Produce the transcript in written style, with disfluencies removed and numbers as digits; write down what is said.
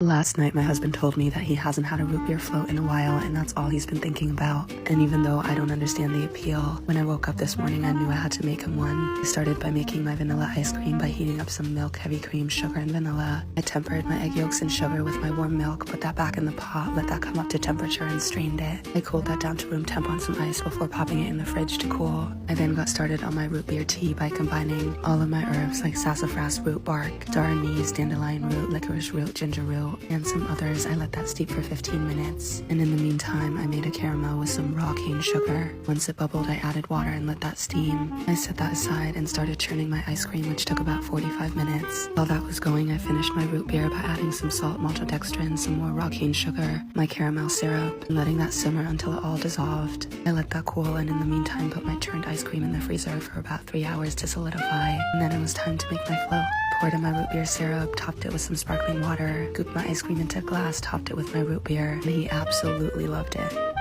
Last night my husband told me that he hasn't had a root beer float in a while and that's all he's been thinking about. And even though I don't understand the appeal, when I woke up this morning I knew I had to make him one. I started by making my vanilla ice cream by heating up some milk, heavy cream, sugar, and vanilla. I tempered my egg yolks and sugar with my warm milk, put that back in the pot, let that come up to temperature and strained it. I cooled that down to room temp on some ice before popping it in the fridge to cool. I then got started on my root beer tea by combining all of my herbs like sassafras root bark, dar anise, dandelion root, licorice root, ginger root, and some others. I let that steep for 15 minutes, and in the meantime I made a caramel with some raw cane sugar. Once it bubbled, I added water and let that steam. I set that aside and started churning my ice cream, which took about 45 minutes. While that was going, I finished my root beer by adding some salt, maltodextrin, some more raw cane sugar, my caramel syrup, and letting that simmer until it all dissolved. I let that cool, and in the meantime put my churned ice cream in the freezer for about 3 hours to solidify, and then it was time to make my float. Poured in my root beer syrup, topped it with some sparkling water, scooped my ice cream into a glass, topped it with my root beer, and he absolutely loved it.